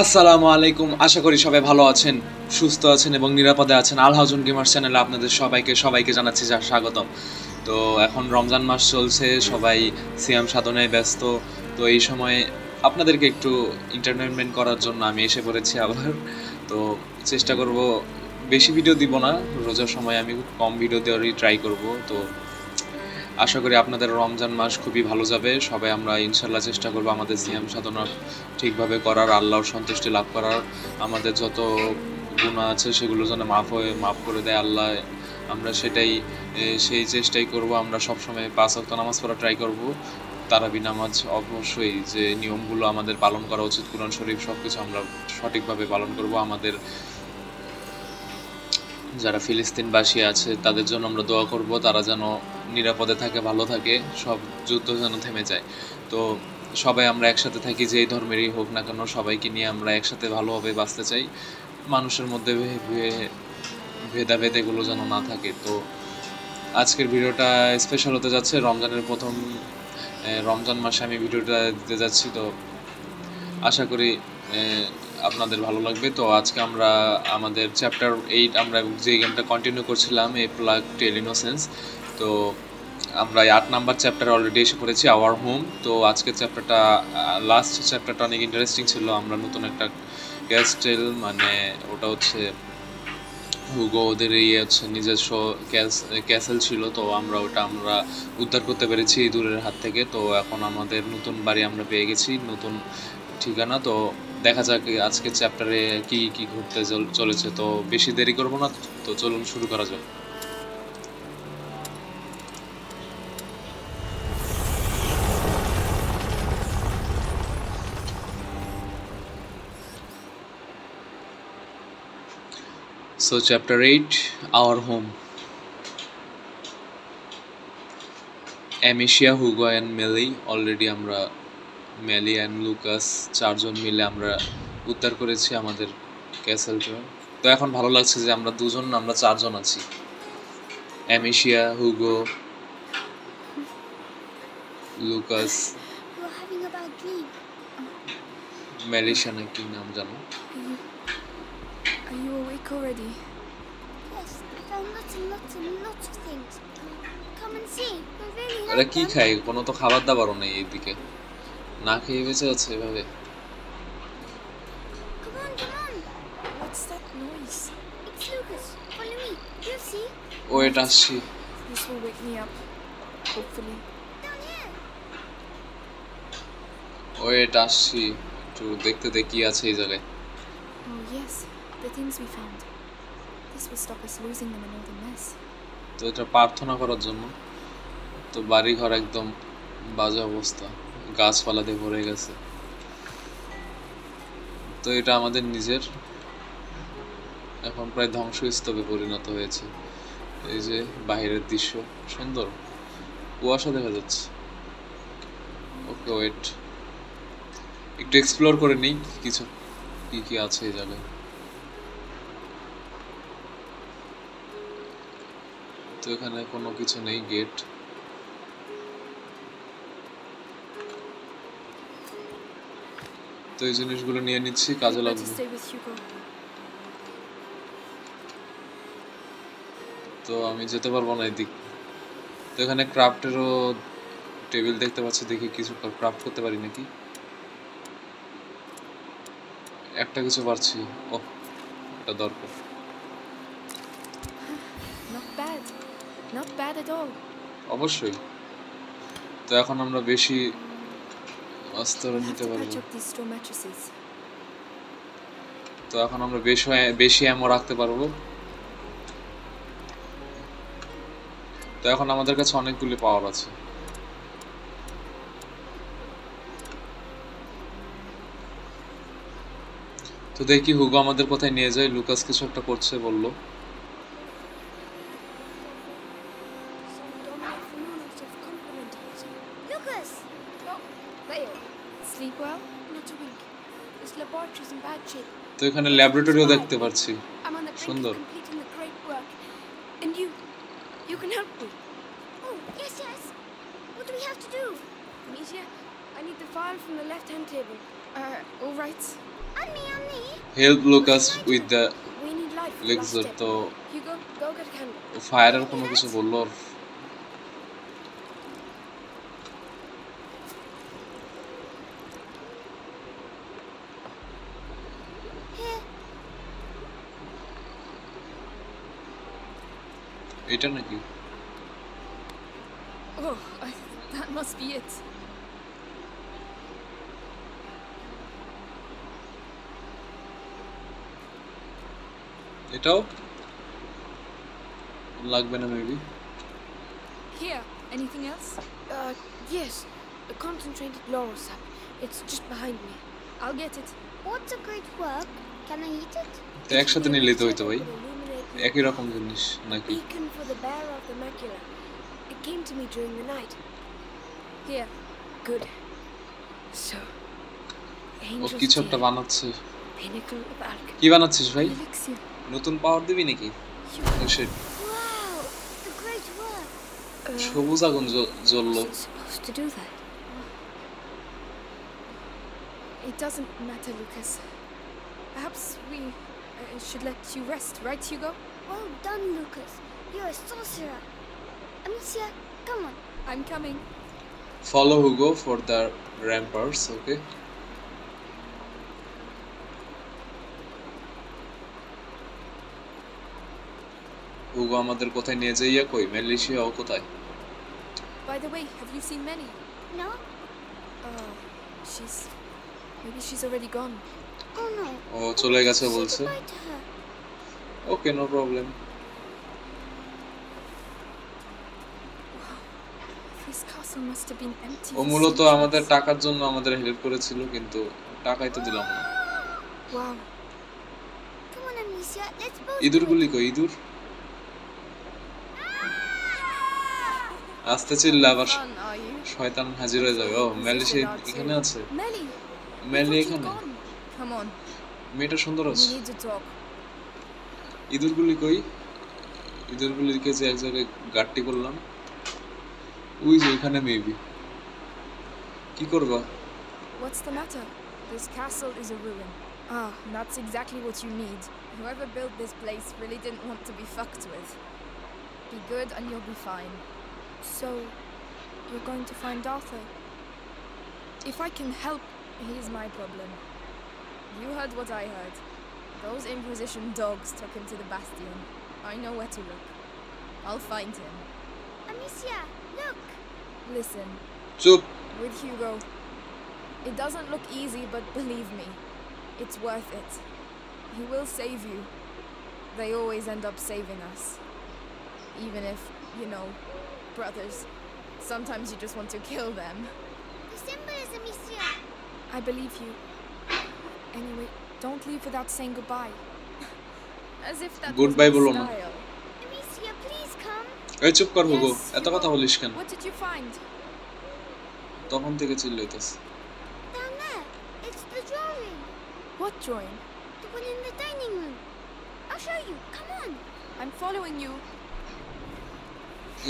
আসসালামু আলাইকুম। আশা করি সবাই ভালো আছেন, সুস্থ আছেন এবং নিরাপদে আছেন। আল হাউজন গেমার্স চ্যানেলে আপনাদের সবাইকে জানাচ্ছি স্বাগতম। তো এখন রমজান মাস চলছে, সবাই সিয়াম সাধনায় ব্যস্ত। তো এই সময় আপনাদেরকে একটু এন্টারটেনমেন্ট করার জন্য আমি এসে পড়েছি আবার। তো চেষ্টা করব বেশি ভিডিও দিব না, রোজার সময় আমি কম ভিডিও দেওয়ারই ট্রাই করব। তো আশা করি আপনাদের রমজান মাস খুবই ভালো যাবে। সবাই আমরা ইনশাল্লাহ চেষ্টা করব আমাদের সিয়াম সাধনা ঠিকভাবে করার, আল্লাহর সন্তুষ্টি লাভ করার। আমাদের যত গুনাহ আছে সেগুলো যেন মাফ করে দেয় আল্লাহ। আমরা সেই চেষ্টাই করব। আমরা সবসময় 5 ওয়াক্ত নামাজ পড়া ট্রাই করব। তারাবি নামাজ অবশ্যই যে নিয়মগুলো আমাদের পালন করা উচিত, কুরআন শরীফ সব কিছু আমরা সঠিকভাবে পালন করব। আমাদের যারা ফিলিস্তিনবাসী আছে তাদের জন্য আমরা দোয়া করব, তারা যেন নিরাপদে থাকে, ভালো থাকে, সব যুদ্ধ যেন থেমে যায়। তো সবাই আমরা একসাথে থাকি, যেই ধর্মেরই হোক না কেন, সবাইকে নিয়ে আমরা একসাথে ভালোভাবে বাঁচতে চাই। মানুষের মধ্যে ভেদাভেদ এগুলো যেন না থাকে। তো আজকের ভিডিওটা স্পেশাল হতে যাচ্ছে। রমজানের প্রথম রমজান মাসে আমি ভিডিওটা দিতে যাচ্ছি। তো আশা করি আপনাদের ভালো লাগবে। তো আজকে আমরা আমাদের চ্যাপ্টার 8 আমরা যে গেমটা কন্টিনিউ করছিলাম, এ প্লাগ টেল ইনোসেন্স। তো আমরা 8 নাম্বার চ্যাপ্টারে অলরেডি এসে পড়েছি, আওয়ার হোম। তো আজকের চ্যাপ্টারটা, লাস্ট চ্যাপ্টারটা অনেক ইন্টারেস্টিং ছিল। আমরা নতুন একটা ক্যাস্টেল, মানে ওটা হচ্ছে হুগো, ওদের হচ্ছে নিজস্ব ক্যাসেল ছিল। তো আমরা উদ্ধার করতে পেরেছি দূরের হাত থেকে। তো এখন আমাদের নতুন বাড়ি আমরা পেয়ে গেছি, নতুন ঠিকানা। তো দেখা যাক আজকে চ্যাপ্টারে কি কি ঘটতে চলেছে। তো বেশি দেরি করব না, তো চলুন শুরু করা যাক। So chapter 8, our home. Amicia, Hugo and Melie, already আমরা মেলি অ্যান্ড লুকাস চারজন মিলে আমরা উদ্ধার করেছি আমাদের ক্যাসেলটা। তো এখন ভালো লাগছে যে আমরা চারজন আছি। অ্যামিশিয়া, হুগো, লুকাস, মেলিশা নাকি নাম জানো। Are you awake already? Yes, I found lots of things. Come and see. I really এরা like কি them. খায়? কোনো তো খাবার দাবারও নেই এইদিকে, না খেয়ে বেঁচে আছে এভাবে। Come on. What's that noise? It's Lucas. Follow me. You'll see. Wait আসছি। This will wake me up. Hopefully. Down here. Wait আসছি, একটু দেখতে দেখি আছে এই জায়গায়। Oh yes, the things we found. This will stop us losing them in all the mess. তো এটা প্রার্থনা করার জন্য। তো বাড়ি ঘর একদম বাজে অবস্থা, গাছপালা দিয়ে ভরে গেছে। তো এটা আমাদের নিজের, এখন প্রায় ধ্বংসস্তূপে পরিণত হয়েছে। এই যে বাইরের দৃশ্য সুন্দর, কুয়াশা দেখা যাচ্ছে। ওকে ওয়েট, একটু এক্সপ্লোর করে নিই কিছু কি কি আছে এই জায়গায়। তো এখানে কোনো কিছু নেই, গেট। তো এই জিনিসগুলো নিয়ে নিচ্ছি, কাজে Better লাগবে। stay with Hugo. তো আমি যেতে পারবো না এদিক। তো এখানে ক্রাফটেরও টেবিল দেখতে পাচ্ছি, দেখি কিছু ক্রাফট করতে পারি নাকি। একটা কিছু পারছি। ও, এটা দরকার। Not bad at all. অবশ্যই। তো এখন আমরা বেশি অস্ত্র We have নিতে to পারবো। patch up these straw mattresses. তো এখন আমরা বেশি অ্যামো রাখতে পারবো। তো এখন আমাদের কাছে অনেকগুলি পাওয়ার আছে। তো দেখি হুগো আমাদের কোথায় নিয়ে যায়। লুকাস কিছু একটা করছে বললো। Lucas. Oh, Leo. Sleep well? Not a wink. This laboratory's in bad shape. তো এখানে ল্যাবরেটরিও দেখতে পাচ্ছি, I'm on the brink সুন্দর। of completing the great work. And you can help me. Oh, yes. What do we have to do? Amicia, I need the file from the left-hand table. All right. on me. Help Lucas with the We need light for the last Lexar. step. তো Hugo, go get a candle. ফায়ারের কোনো কিছু বললো ওর? Here. এটা নাকি? Oh, that must be it. এটাও লাগবে না maybe. Here, anything else? Yes, a concentrated laurel sap. It's just behind me. I'll get it. What's a great work? Can I eat it? তো একসাথে নিলেই তো হইতো ভাই, It would illuminate the একই রকম জিনিস নাকি? beacon for the bearer of the macula. It came to me during the night. Here. Good. So, O angel's কিছু একটা tear, বানাচ্ছে। pinnacle of alchemy. কি বানাচ্ছিস ভাই? Elixir. নতুন পাওয়ার দিবি নাকি? ও shit, Wow, the great work. সবুজ আগুন জ্বললো। Wasn't supposed to do that. It doesn't matter, Lucas. Perhaps we should let you rest, right, Hugo? Well done, Lucas. You're a sorcerer. Amicia, come on. I'm coming. Follow Hugo for the ramparts, okay? Hugo আমাদের কোথায় নিয়ে যাইয়া কই? মেলিশিয়া ও কোথায়? By the way, have you seen Melly? No? Maybe she's already gone. Oh no. ও চলে গেছে Say বলছে। goodbye to her. Okay, no problem. This castle must have been empty. ও for মূলত centuries. আমাদের টাকার জন্য আমাদের হেল্প করেছিল, কিন্তু টাকাই তো দিলাম না। Wow. Come on, Amicia. Let's both. ইঁদুরগুলি কই? ইঁদুর আসতে চিল্লা আবার Fun, are you? শয়তান হাজির হয়ে যাবে। ও মেলিশি এখানে আছে। Melly. মেলি I thought you'd এখানে। gone. Come on. মেয়েটা সুন্দর We আছে। need to talk. ইঁদুরগুলি কই? ইঁদুরগুলিকে যে এক জায়গায় গাট্টি করলাম, ওই যে এখানে মেবি। কি করবা? What's the matter? This castle is a ruin. That's exactly what you need. Whoever built this place really didn't want to be fucked with. Be good and you'll be fine. So, you're going to find Arthur? If I can help, he's my problem. You heard what I heard. Those Inquisition dogs took him to the Bastion. I know where to look. I'll find him. Amicia, look. Listen, চুপ। with Hugo, it doesn't look easy, but believe me, it's worth it. He will save you. They always end up saving us. Even if, you know, brothers, sometimes you just want to kill them. The symbol is Amicia. I believe you. Anyway, don't leave without saying goodbye. As if that Goodbye was বলো my না। style. Amicia, please come. এই চুপ কর Hugo, Yes, এত Hugo. কথা বলিস কেন? What did you find? তখন থেকে চিল্লাইতেছ। Down there. It's the drawing. What drawing? The one in the dining room. I'll show you. Come on. I'm following you.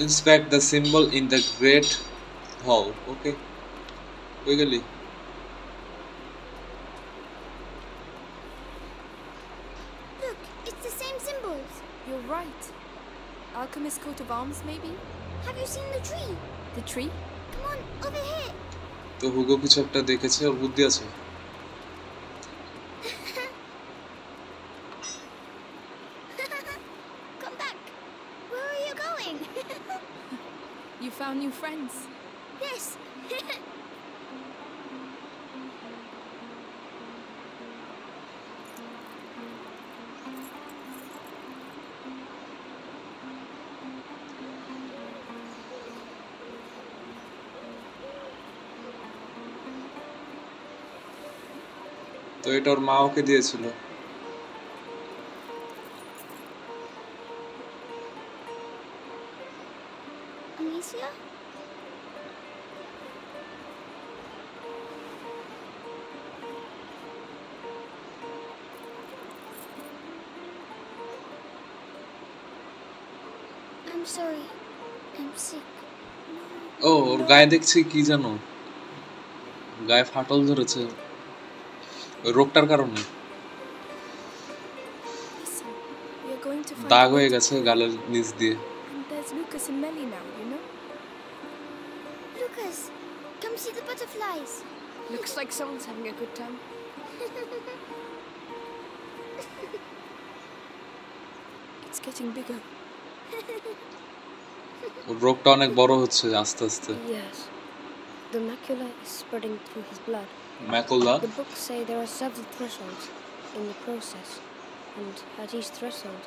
Inspect the symbol in the great hall, okay? কই গেলি? Look, it's the same symbols. You're right. Alchemist coat of arms, maybe? Have you seen the tree? The tree? Come on, over here. তো Hugo কিছু একটা দেখেছে, ওর বুদ্ধি আছে। Come back. Where are you going? You found new friends. Yes. তো এটা ওর মা ওকে দিয়েছিল। Amicia? I'm sorry. I'm sick. ও ওর গায়ে দেখছি কি জানো, গায়ে ফাটল ধরেছে। ওই রোগটার কারণে Listen, we are going to find দাগ a হয়ে way to গেছে Kola. গালের নিচ দিয়ে। And there's Lucas and Melly now, you know? Lucas, come see the butterflies. Looks like someone's having a good time. It's getting bigger. ওর রোগটা অনেক বড় হচ্ছে আস্তে আস্তে। Yes. The macula is spreading through his blood. Macula The books say there are several thresholds in the process, and at each threshold,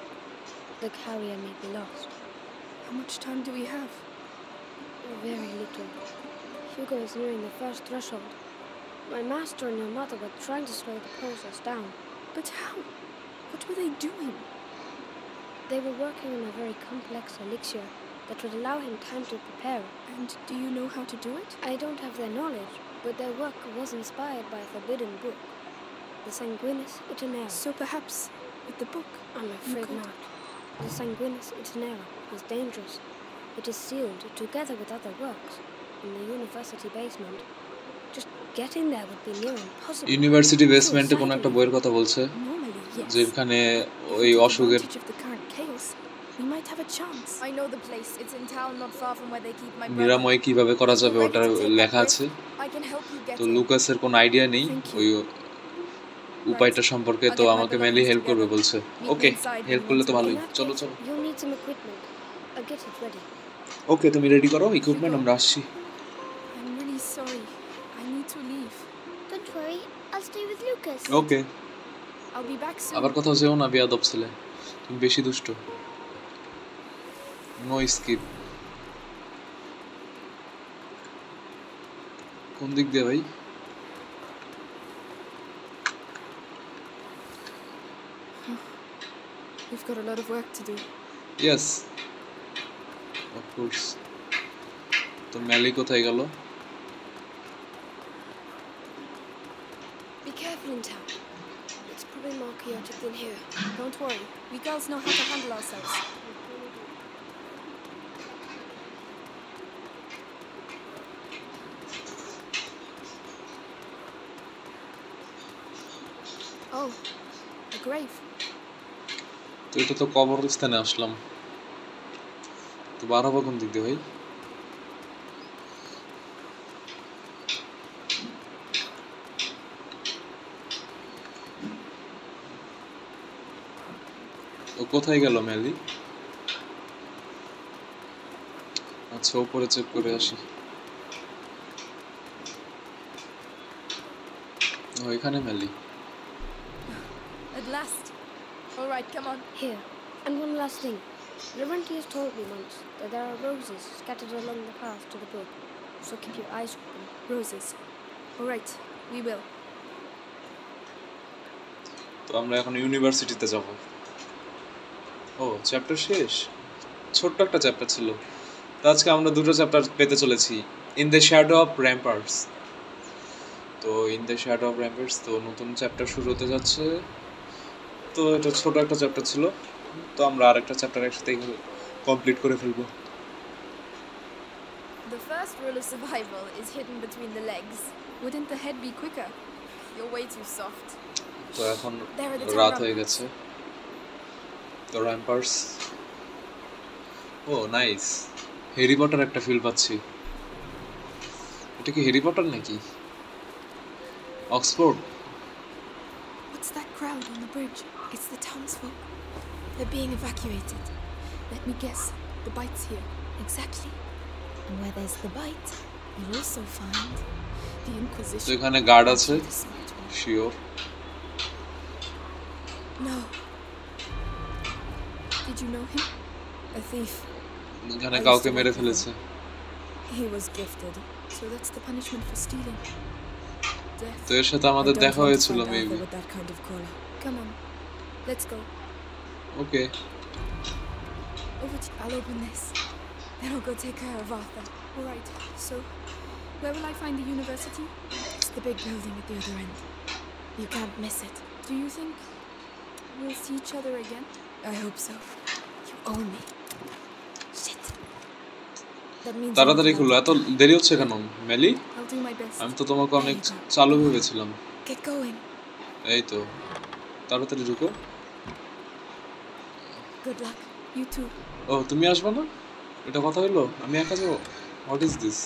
the carrier may be lost. How much time do we have? Very little. Hugo is nearing the first threshold. My master and your mother were trying to slow the process down. But how? What were they doing? They were working on a very complex elixir that would allow him time to prepare. And do you know how to do it? I don't have their knowledge, but their work was inspired by a forbidden book, the Sanguinis Itinera. So perhaps with the book. I'm afraid could. not. The Sanguinis Itinera is dangerous. It is sealed together with other works in the university basement. Just getting there would be near impossible. University বেসমেন্টে কোনো একটা বইয়ের কথা বলছে Normally, yes. যেখানে If ওই we take অসুখের advantage of the current chaos, we might have a chance. I know the place. It's in town, not far from where they keep my brother. নিরাময় কিভাবে করা যাবে Ready ওটা to take that লেখা risk? আছে। I can help you get তো in. লুকাসের কোনো idea নেই Thank you. ওই উপায়টা সম্পর্কে, তো আমাকে মেলি হেল্প করবে বলছে। ওকে, হেল্প করলে তো ভালোই। In that চলো case, চলো। you'll need some equipment. I'll get it ready. ওকে, তুমি রেডি করো ইকুইপমেন্ট, আমরা আসছি। I'm really sorry. I need to leave. Don't worry, I'll stay with Lucas. Okay, I'll be back soon. আবার কোথাও যেও না বেয়াদব ছেলে, তুমি বেশি দুষ্ট। No skip. কোন দিক দিয়ে ভাই? We've got a lot of work to do. Yes, of course. তো মেলি কোথায় গেল? Be careful in town. It's probably more chaotic than here. Don't worry. We girls know how to handle ourselves. Oh, a grave. তো এটা তো কবরস্থানে আসলাম, তো বার হবো কোন দিক দিয়ে ভাই? ও কোথায় গেল মেলি? আচ্ছা, উপরে চেক করে আসি। ও এখানে মেলি। At last. All right, come on. Here. And one last thing. Laurentius told me once that there are roses scattered along the path to the book, so keep your eyes open. Roses. All right, we will. তো আমরা এখন ইউনিভার্সিটিতে যাব। ও, chapter শেষ। ছোট্ট একটা chapter ছিল, তো আজকে আমরা দুটো চ্যাপ্টার পেতে চলেছি। In the shadow of ramparts. তো in the shadow of ramparts, তো নতুন চ্যাপ্টার শুরু হতে যাচ্ছে। তো এটা ছোট একটা চ্যাপ্টার ছিল, তো আমরা আরেকটা চ্যাপ্টার একসাথে কমপ্লিট করে ফেলবো। The first rule of survival is hidden between the legs. Wouldn't the head be quicker? You're way too soft. তো এখন There are the রাত town হয়ে ramparts. গেছে। তো র্যাম্পার্স, ও নাইস, হ্যারি পটার একটা ফিল পাচ্ছি। এটা কি হ্যারি পটার নাকি? Oxford. What's that crowd on the bridge? It's the townsfolk. They're being evacuated. Let me guess. The bite's here. Exactly. And where there's the bite, you'll also find the তো Inquisition. এখানে guard আছে The smart one. Sure. No. Did you know him? A thief. এখানে কাউকে মেরে ফেলেছে। He was gifted. So that's the punishment for stealing. Death. তো এর সাথে আমাদের দেখা হয়েছিল maybe. With that kind of collar. Come on. Let's go. Okay, Over to I'll open this. Then I'll go take care of Arthur. All right. So, where will I find the university? It's the big building at the other end. You can't miss it. Do you think we'll see each other again? I hope so. You owe me. Shit. That means তাড়াতাড়ি খুলো, এত দেরি হচ্ছে কেন মেলি? I'll do my best. আমি তো তোমাকে অনেক চালু ভেবেছিলাম। Get going. এই তো তাড়াতাড়ি ঢুকো। Good luck. You too. ও তুমি আসবে না? এটা কথা হইলো আমি একা যাবো? What is this?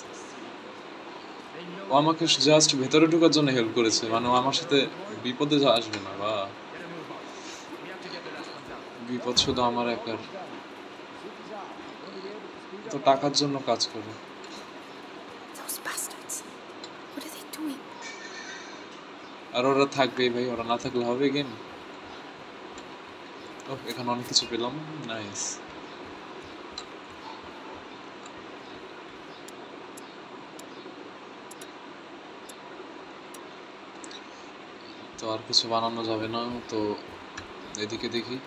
ও আমাকে জাস্ট ভেতরে ঢোকার জন্য হেল্প করেছে, মানে ও আমার সাথে বিপদে আসবে না। বা বিপদ শুধু আমার একার, তো টাকার জন্য কাজ করে। Those bastards. What are they doing? আর ওরা থাকবেই ভাই, ওরা না থাকলে হবে গেম? ও এখানে অনেক কিছু পেলাম, নাইস। তো আর কিছু বানানো যাবে না, তো এদিকে দেখি।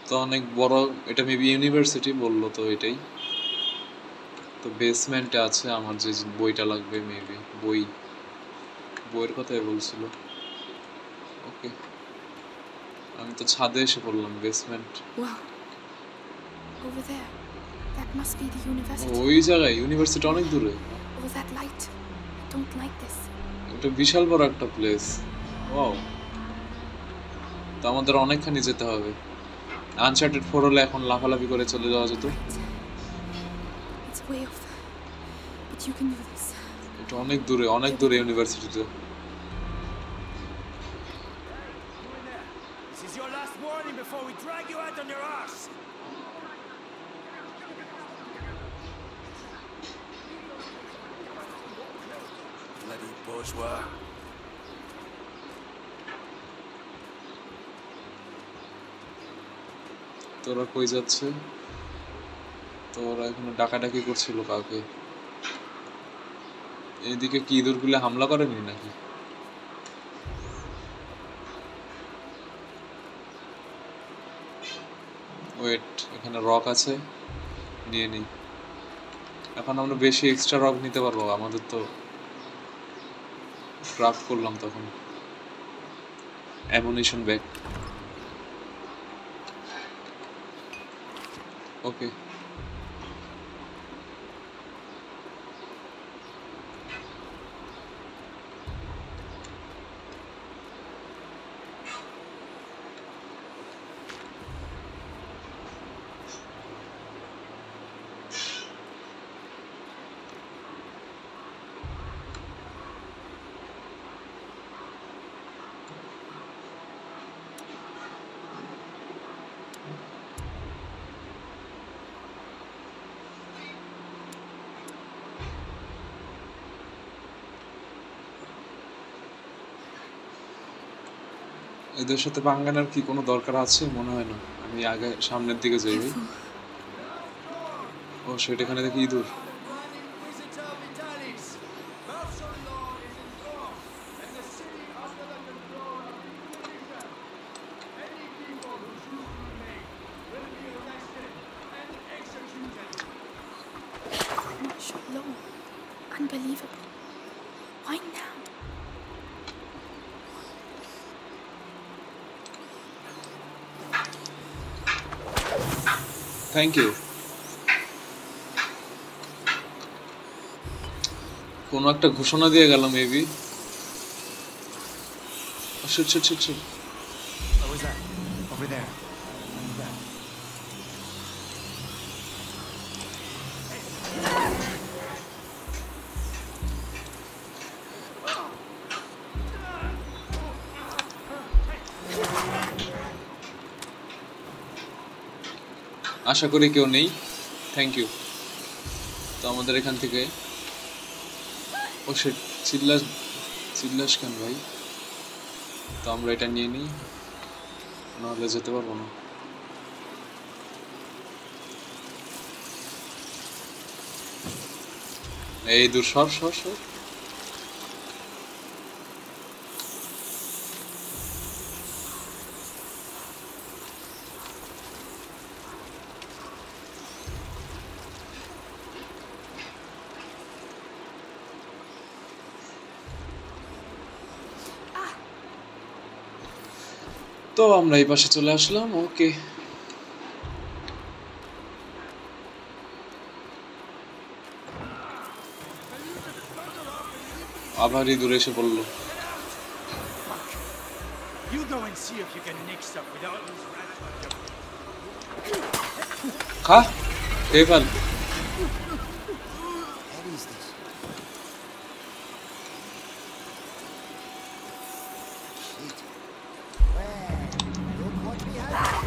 তো অনেক বড়, এটা মেবি ইউনিভার্সিটি বললো, তো এটাই তো বেসমেন্টে আছে আমার যে বইটা লাগবে, মেবি বইয়ের কথাই বলছিল। ওকে, আমি তো ছাদে এসে পড়লাম, basement. Wow. Over there. That must be the university. ওই জায়গায় ইউনিভার্সিটি অনেক দূরে। All that light. I don't like this. এটা বিশাল বড় একটা প্লেস। ওয়াও, তো আমাদের অনেকখানি যেতে হবে। আনচার্টেড 4 হলে এখন লাফালাফি করে চলে যাওয়া যেত। It's way off. But you can do this. এটা অনেক দূরে ইউনিভার্সিটিতে। This is your last warning before we drag you out on your arse. Bloody bourgeois. তোরা কই যাচ্ছে? তো ওরা এখানে ডাকাডাকি করছিল কাউকে। এইদিকে কি ইঁদুরগুলো হামলা করেনি নাকি? ওয়েট, এখানে রক আছে, নিয়ে নিই। এখন আমরা বেশি এক্সট্রা রক নিতে পারবো, আমাদের তো ক্রাফট করলাম তখন। অ্যামুনিশন ব্যাগ, ওকে। এদের সাথে পাঙ্গানোর কি কোনো দরকার আছে? মনে হয় না। আমি আগে সামনের দিকে যাই ভাই। ও সেটা, এখানে দেখি ইঁদুর। Martial law. Unbelievable. Why now? Thank you. কোনো একটা ঘোষণা দিয়ে গেল maybe. Shit shit shit shit. What was that? Over there. আশা করি কেউ নেই। Thank you. তো আমাদের এখান থেকে, ও শিট, চিল্লাস কেন ভাই? তো আমরা এটা নিয়ে নিই, নাহলে যেতে পারবো না। এই দূর সর সর সর। তো আমরা এই পাশে চলে আসলাম। ওকে, আবার ইঁদুর এসে পড়লো। You go and see if you can nick stuff without those rats on your... খা, খেয়ে fail. What is this? Shit. Well, look what we have.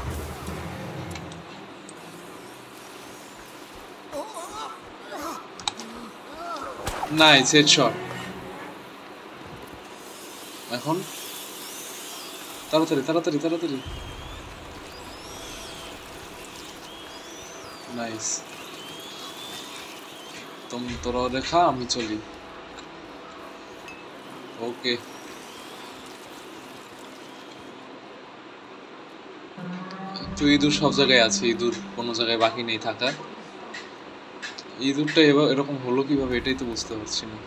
Nice headshot. এখন তাড়াতাড়ি তাড়াতাড়ি তাড়াতাড়ি। নাইস। তোরা রেখা, আমি চলি। ওকে। তো ইঁদুর সব জায়গায় আছে, ইঁদুর কোনো জায়গায় বাকি নেই থাকা। ইঁদুরটা এরকম হলো কিভাবে, এটাই তো বুঝতে পারছি না।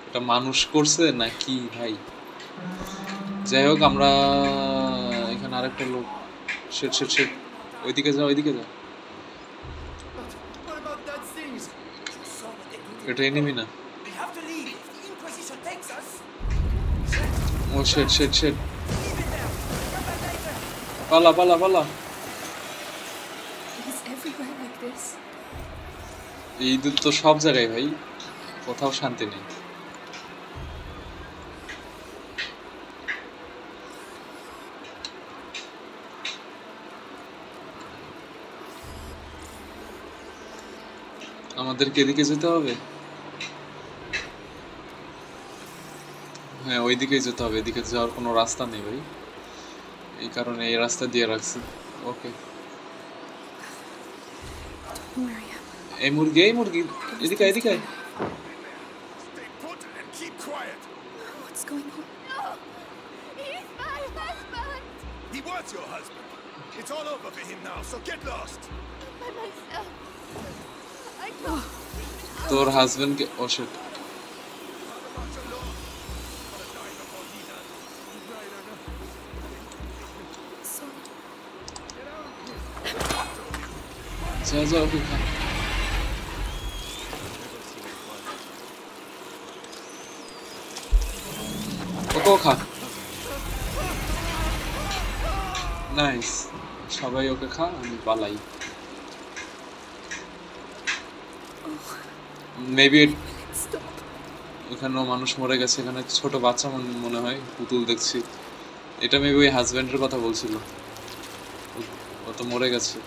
এটা মানুষ করছে না কি ভাই? যাই হোক, আমরা এখানে আরেকটা লোক। শেট শেট শেট, ওইদিকে যা, ওইদিকে যা। What about that things? So what they do. এটা এনিমি না। We have to leave. If the Inquisition takes us, oh shit shit শেট, leave it there. Come back later. পালা পালা পালা। He's everywhere like this. এই ইঁদুর তো সব জায়গায় ভাই, কোথাও শান্তি নেই। আমাদেরকে এদিকে যেতে হবে। হ্যাঁ, ওইদিকেই যেতে হবে, এদিকে যাওয়ার কোনো রাস্তা নেই ভাই, এই কারণে এই রাস্তা দিয়ে রাখছি। ওকে। এই মুরগি, এই মুরগি, এদিকে এদিকে। Stay put and keep quiet. What's going on? No! He's my husband! He was your husband. It's all over for him now, so get lost. I'm by myself. I can't. তোর হাজবেন্ডকে, ও শিট। Sorry. যা যা, ওকে খা। ওকেও খা। Nice, সবাই ওকে খা, আমি পালাই। Maybe Stop. এখানেও মানুষ মরে গেছে, এখানে ছোট বাচ্চা মনে হয়, পুতুল দেখছি। এটা মেবি ওই হাজবেন্ডের কথা বলছিল, ও তো মরে গেছে।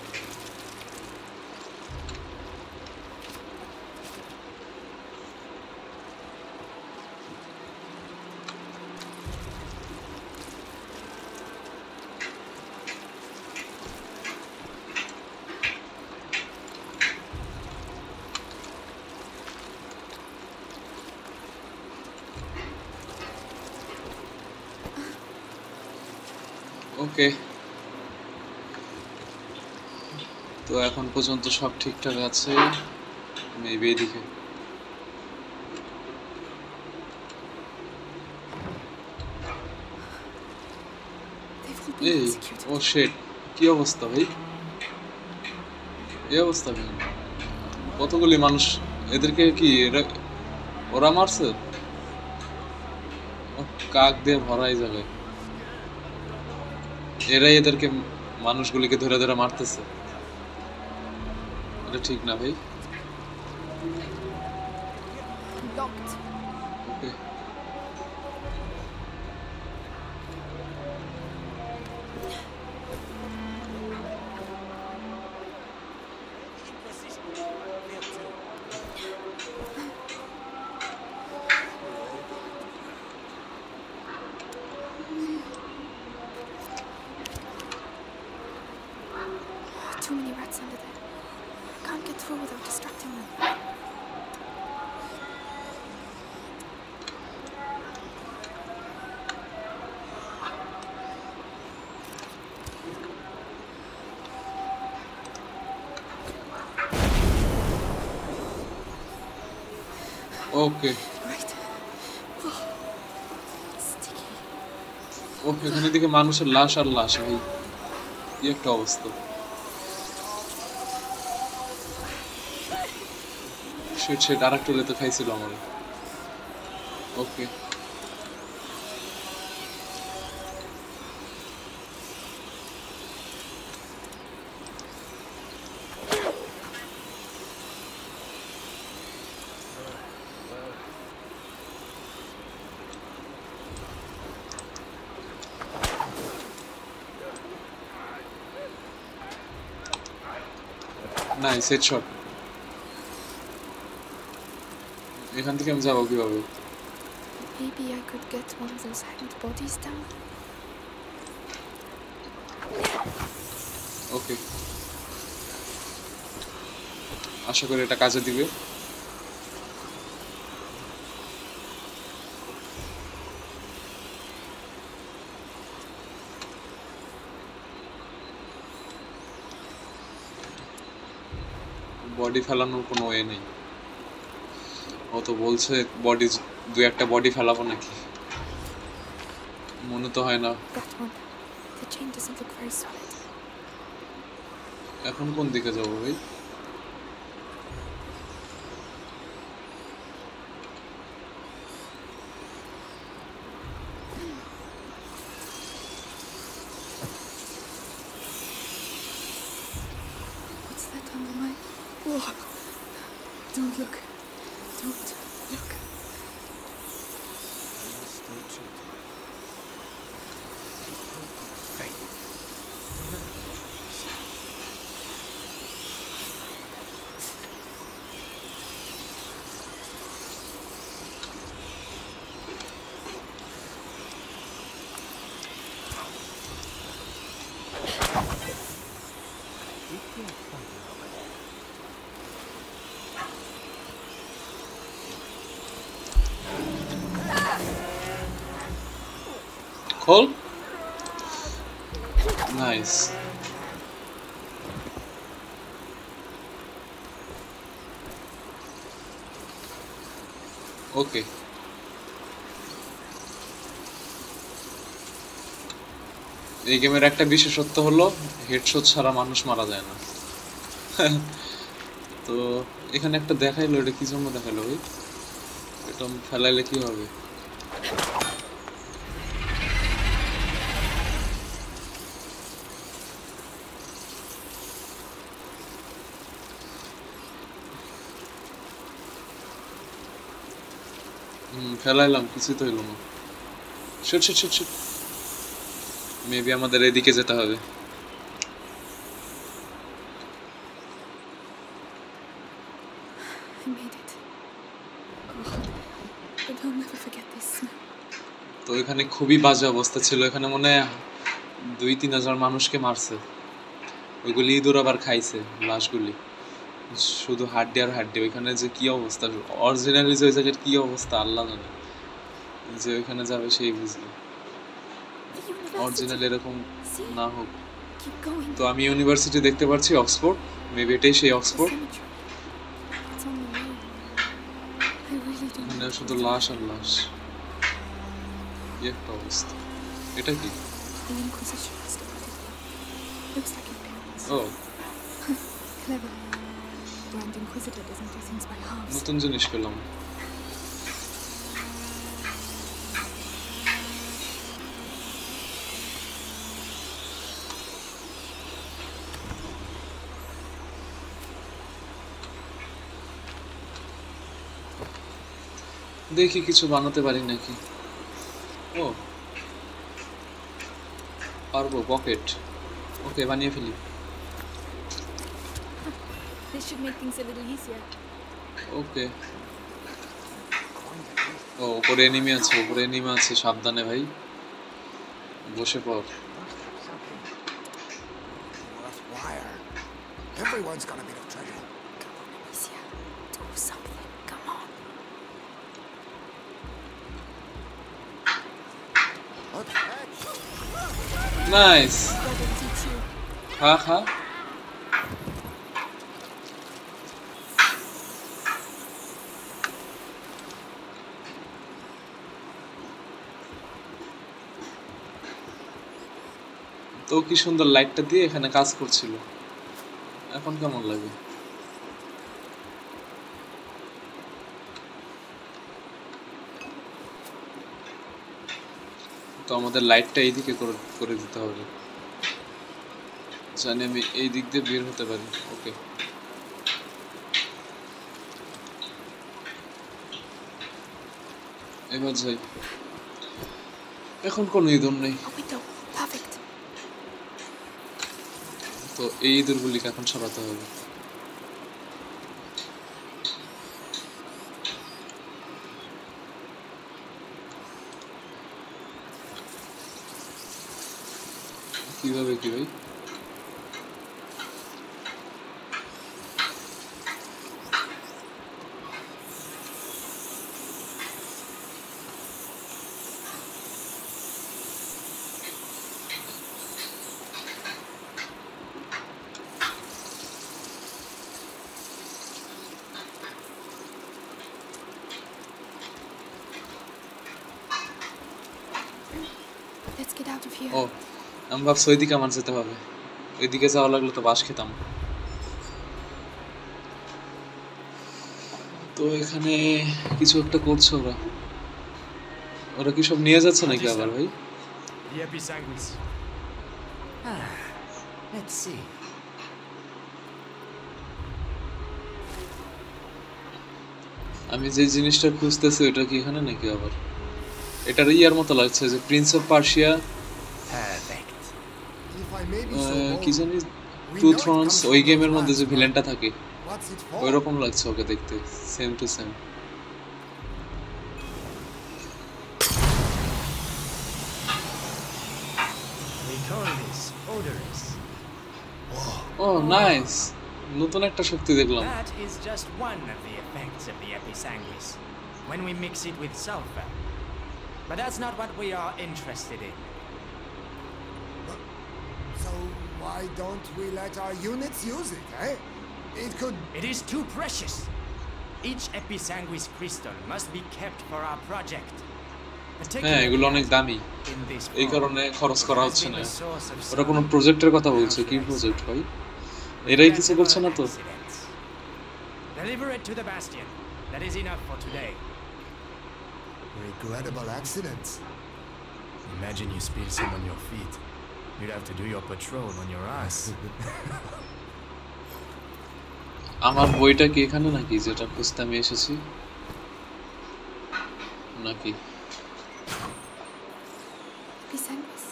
ওকে, তো এখন পর্যন্ত সব ঠিকঠাক আছে। মেবি এদিকে They've all been এই, executed. ও শিট, কি অবস্থা ভাই? এই অবস্থা কেন? কতগুলি মানুষ, এদেরকে কি ওরা মারছে? ও কাক দিয়ে ভরাই যাবে। এরাই এদেরকে, মানুষগুলিকে ধরে ধরে মারতেছে। এটা ঠিক না ভাই। Locked. Okay, Inquisition. Here too. Too many rats under there. I can't get through without distracting them. Okay Right. Oh, sticky. ওকে, এখানে দিকে মানুষের লাশ আর লাশ ভাই, কি একটা অবস্থা। শিট শিট, আর একটা তো খাইছিল আমার। ওকে নাইস হেডশট এখান থেকে আমি যাবো কিভাবে Maybe I could get one of those hanged bodies down. ওকে আশা করি এটা কাজে দিবে বডি ফেলানোর কোনো ওয়ে নেই ও তো বলছে বডি দুই একটা বডি ফেলাবো নাকি মনে তো হয় না That one. The chain doesn't look very solid. এখন কোন দিকে যাবো ভাই What's that under my... Whoa. Don't look. Don't look. Stay true to it. Faith. খোল নাইস ওকে এই গেমের একটা বিশেষত্ব হলো হেডশট ছাড়া মানুষ মারা যায় না তো এখানে একটা দেখাইলো এটা কি জন্য দেখাইলো ভাই এটা ফেলাইলে কি হবে ফেলাইলাম কিছুই তো হইলো না sheet shit shit sheet maybe আমাদের এদিকে যেতে হবে I made it. God, but I'll never forget this. তো এখানে খুবই বাজে অবস্থা ছিল এখানে মনে হয় 2-3 হাজার মানুষকে মারছে ওইগুলি ইঁদুর আবার খাইছে লাশগুলি শুধু হাড্ডি আর হাড্ডি ওইখানে যে কি অবস্থা অরিজিনালি যে ওই জায়গার কি অবস্থা আল্লাহ জানে যে ওইখানে যাবে সেই বুঝবে The অরিজিনাল university. এরকম না হোক Keep going. তো আমি ইউনিভার্সিটি দেখতে পাচ্ছি অক্সফোর্ড মেবি এটাই সেই The Oxford cemetery. It's on the way. I really don't এখানে know. শুধু লাশ আর লাশ কি একটা অবস্থা এটা কি The Inquisition must have put it here. Looks like imperials. O Clever. Grand Inquisitor doesn't do things by halves. নতুন জিনিস পেলাম দেখি কিছু বানাতে পারি নাকি ও পারবো পকেট ওকে বানিয়ে ফেলি This should make things a little easier. ওকে ও উপরে এনিমি আছে সাবধানে ভাই বসে পড় Worth wire. Everyone's got a bit of treasure. Amicia, do something. Come on. What the heck? Nice Brother, teach you. খা খা তো কি সুন্দর লাইটটা দিয়ে এখানে কাজ করছিল এখন কেমন লাগে তো আমাদের লাইটটা এইদিকে করে দিতে হবে, জানি আমি এই দিক দিয়ে বের হতে পারি। ওকে, এবার যাই। এখন কোনো ইঁদুর নেই, A window. Perfect. তো এই ইঁদুরগুলিকে এখন সরাতে হবে। কিভাবে কি ভাই? Let's get out of here. ও, আমি ভাবছি ওইদিকে আমার যেতে হবে, ওইদিকে যাওয়া লাগলে তো বাস খেতাম। তো এখানে কিছু একটা করছে ওরা, ওরা কি সব নিয়ে যাচ্ছে নাকি আবার ভাই? The Episanguis. Let's see. আমি যে জিনিসটা খুঁজতেছি ওটা কি এখানে নাকি আবার? এটার ইয়ার মতো লাগছে যে Prince of Persia, Perfect. If I may be so কি bold, জানি, we to know it thrones, comes ওই from গেমের the মধ্যে যে past, ভিলেনটা থাকে what's it for? ওই রকম লাগছে ওকে দেখতে, same to same. We call this odorous. Oh nice, নতুন একটা শক্তি দেখলাম। That is just one of the effects of the Episanguis when we mix it with sulfur. But that's not what we are interested in. So why don't we let our units use it, eh? It could... It is too precious. Each Episanguis crystal must be kept for our project. হ্যাঁ, এগুলো অনেক দামি, In this এই form, কারণে খরচ করা it has হচ্ছে been না। the source of ওরা some কোনো প্রজেক্টের কথা বলছে, কি outrageous প্রজেক্ট ভাই? এরাই কিছু করছে না তো? accidents. Deliver it to the Bastion. That is enough for today. Regrettable accidents. Imagine you spill some on your feet. You'd have to do your patrol on your ass. আমার বইটা কি এখানে নাকি যেটা খুঁজতে আমি এসেছি নাকি? Episanguis.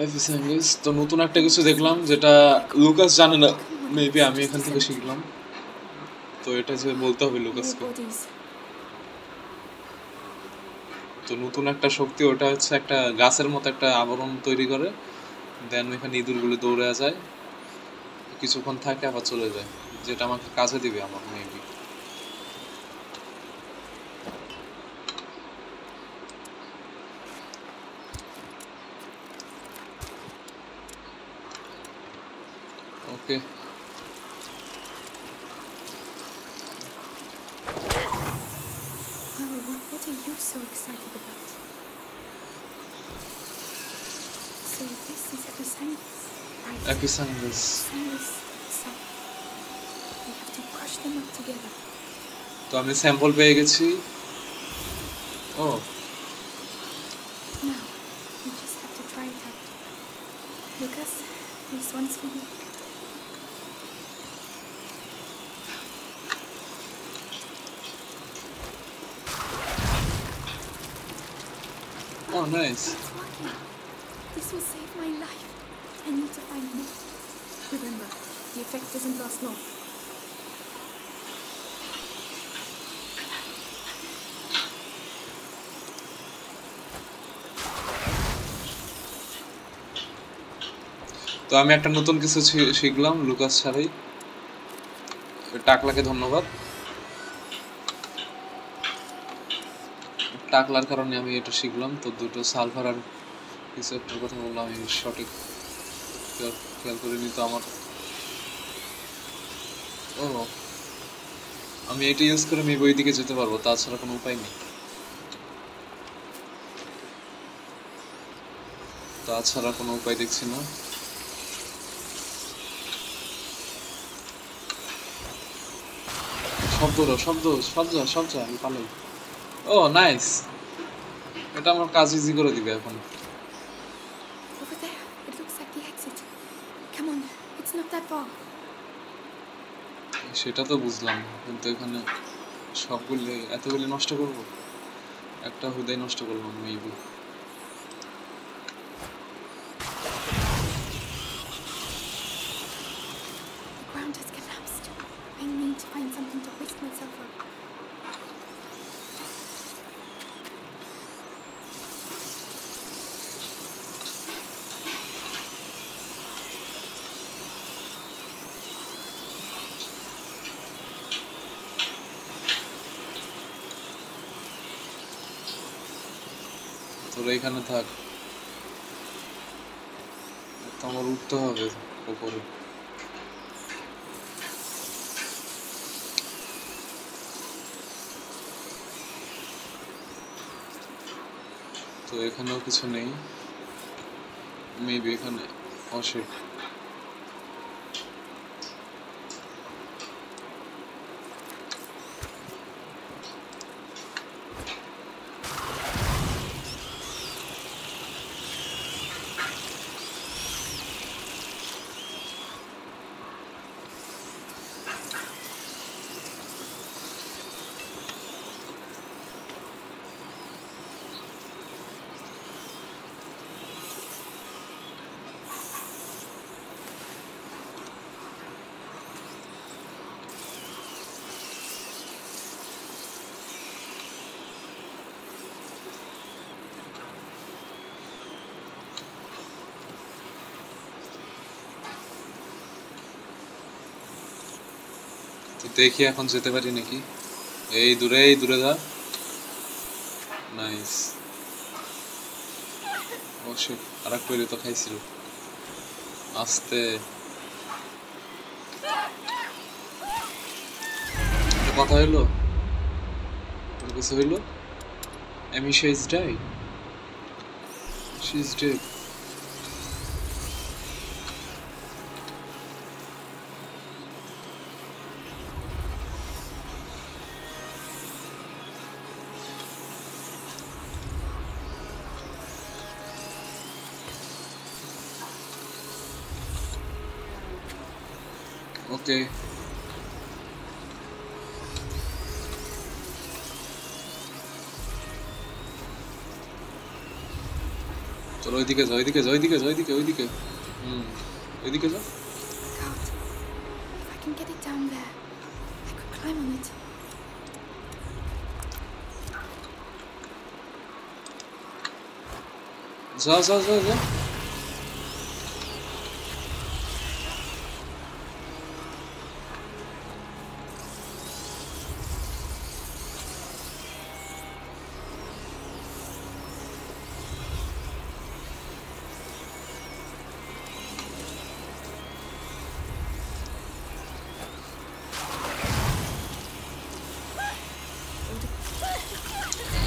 এফিসেঙ্গিস, তো নতুন একটা কিছু দেখলাম যেটা লুকাস জানে না, মেবি আমি এখান থেকে শিখলাম। তো এটা যে বলতে হবে More লুকাসকে। bodies. তো নতুন একটা শক্তি, ওটা হচ্ছে একটা গাছের মতো একটা আবরণ তৈরি করে, দেন ওইখানে ইঁদুরগুলো দৌড়ে যায়, কিছুক্ষণ থাকে আবার চলে যায়, যেটা আমাকে কাজে দিবে আমার maybe. Okay, Oh, what are you so excited about? So this is Episanguis, right? এফিসেঙ্গিস। Episanguis itself. We have to crush them up together. তো আমি স্যাম্পল পেয়ে গেছি। ও, Now, we just have to try it out. Lucas, this one's for you. Oh nice. It's working. This will save my life. I need to find more. Remember, the effect doesn't last long. তো আমি একটা নতুন কিছু শিখলাম Lucas ছাড়াই, টাকলাকে ধন্যবাদ। টাকলার কারণে আমি এটা শিখলাম। তো দুটো সালফার আর কিছু একটার কথা বললাম, আমি সঠিক খেয়াল করিনি তো আমার। ও, আমি এটা ইউজ করে আমি ওই দিকে যেতে পারবো, তাছাড়া কোনো উপায় নেই। তাছাড়া কোনো উপায় দেখছি না। শব্দ আমি পালাই। ও নাইস, এটা আমার কাজ ইজি করে দিবে এখন। far. সেটা তো বুঝলাম, কিন্তু এখানে সবগুলি এতগুলি নষ্ট করব? একটা হুদাই নষ্ট করলাম maybe. The ground has collapsed. I need to find something to hoist myself up. তোরা এখানে থাক, তো আমার উঠতে হবে উপরে। তো এখানেও কিছু নেই, মেবি এখানে অশিট। তো দেখি এখন যেতে পারি নাকি। এই দূরে যা। নাইস। ও শিট, আরেকটা এলি তো খাইছিল। আস্তে কথা হইলো, কিছু হইলো। Amisha is dead. She's dead. Okay. চলো ওইদিকে যাও, ওইদিকে ওইদিকে। ওইদিকে যাও। God, if I can get it down there, I could climb on it. যাও।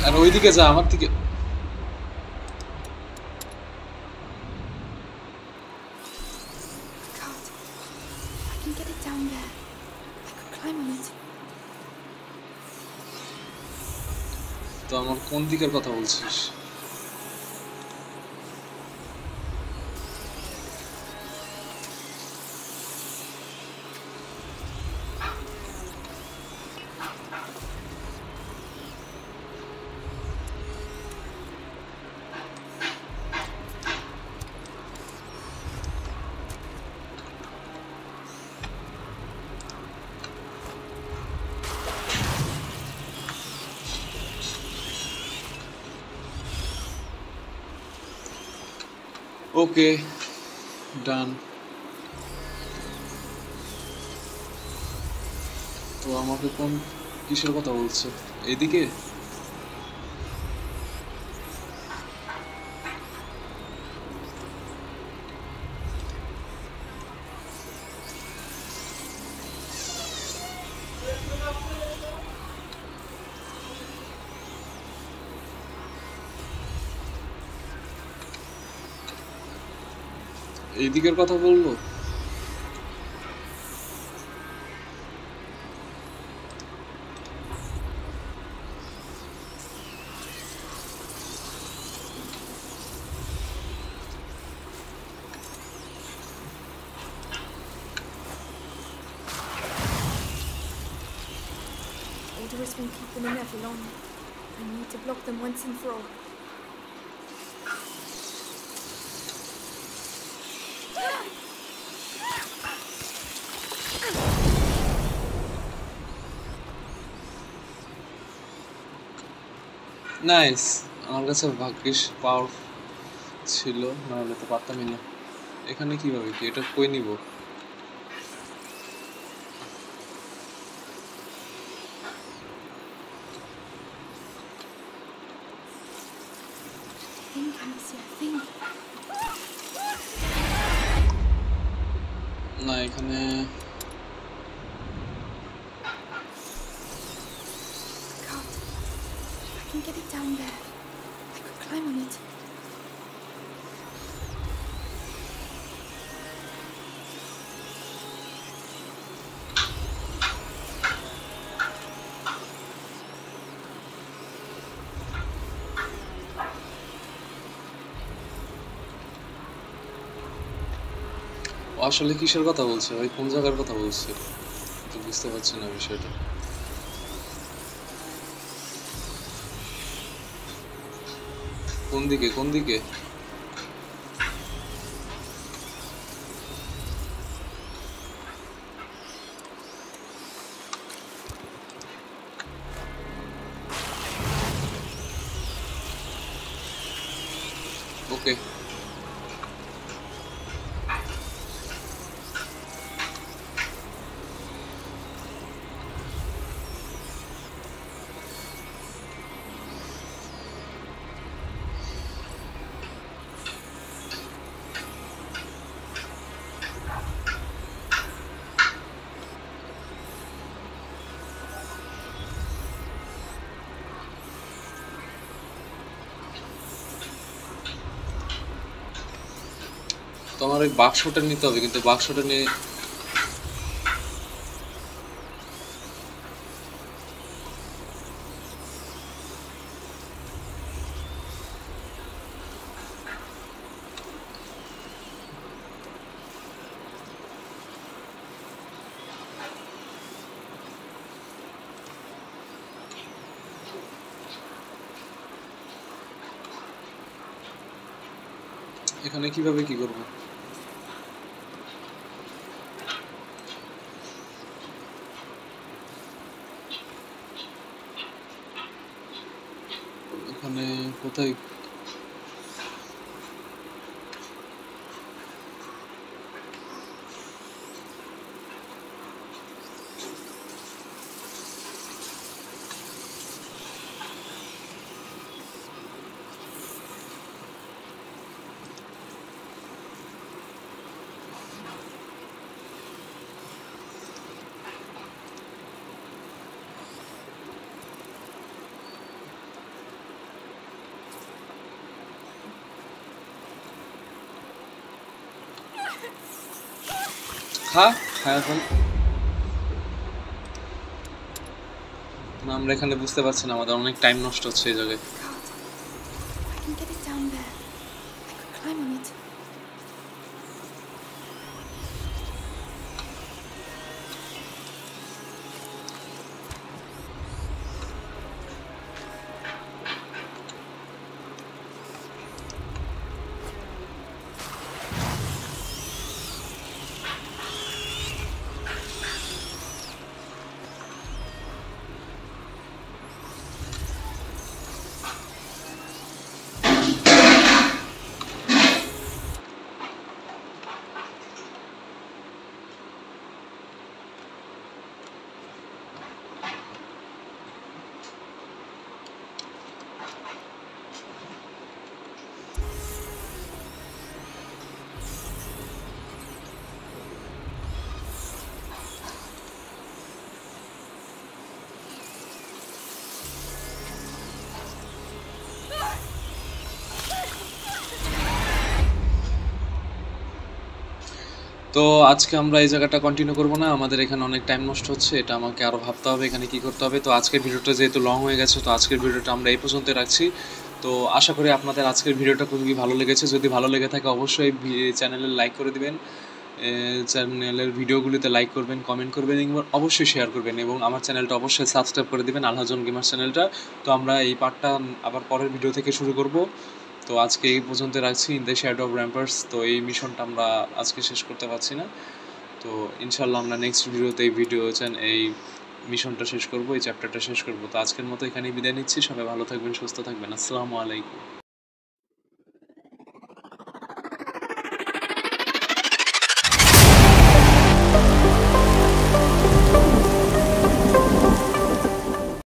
আর ওইদিকে যা, আমার দিকে। God, if I can get it down there, I could climb on it. তো আমার কোন দিকের কথা বলছিস? ওকে, ডান। তো আমাকে কোন কিসের কথা বলছে? এদিকে? এই দিকের কথা বলবো? Daedalus won't keep them in there for long. I need to block them once and for all. Nice, আমার কাছে ভাগ্যিস পাওয়ার ছিল, নাহলে তো পারতামই না। এখানে কিভাবে কি এটা কই নিব? Think, Amicia, think. না এখানে God, if I can get it down there, I could climb on it. ও আসলে কিসের কথা বলছে, ওই কোন জায়গার কথা বলছে তো বুঝতে পারছি না বিষয়টা। কোন দিকে কোন দিকে? ওকে, তো আমার ওই বাক্সটা নিতে হবে, কিন্তু বাক্সটা নিয়ে এখানে কিভাবে কি করব? এখানে কোথায়? হ্যাঁ হ্যাঁ, এখন না, আমরা এখানে বুঝতে পারছি না, আমাদের অনেক টাইম নষ্ট হচ্ছে এই জায়গায়। God, if I can get it down there, I could climb on it. তো আজকে আমরা এই জায়গাটা কন্টিনিউ করব না, আমাদের এখানে অনেক টাইম নষ্ট হচ্ছে, এটা আমাকে আরও ভাবতে হবে এখানে কি করতে হবে। তো আজকের ভিডিওটা যেহেতু লং হয়ে গেছে, তো আজকের ভিডিওটা আমরা এই পর্যন্তই রাখছি। তো আশা করি আপনাদের আজকের ভিডিওটা খুবই ভালো লেগেছে। যদি ভালো লেগে থাকে অবশ্যই চ্যানেলে লাইক করে দিবেন, চ্যানেলের ভিডিওগুলিতে লাইক করবেন, কমেন্ট করবেন এবং অবশ্যই শেয়ার করবেন এবং আমার চ্যানেলটা অবশ্যই সাবস্ক্রাইব করে দিবেন, আলহাজন গেমার চ্যানেলটা। তো আমরা এই পার্টটা আবার পরের ভিডিও থেকে শুরু করব। তো আজকে এই পর্যন্ত রাখছি, in the shadow of ramparts. তো এই মিশনটা আমরা আজকে শেষ করতে পারছি না, তো ইনশাল্লাহ আমরা নেক্সট ভিডিওতে এই মিশনটা শেষ করব, এই চ্যাপ্টারটা শেষ করব। তো আজকের মতো এখানেই বিদায় নিচ্ছি, সবাই ভালো থাকবেন, সুস্থ থাকবেন, আসসালামু আলাইকুম।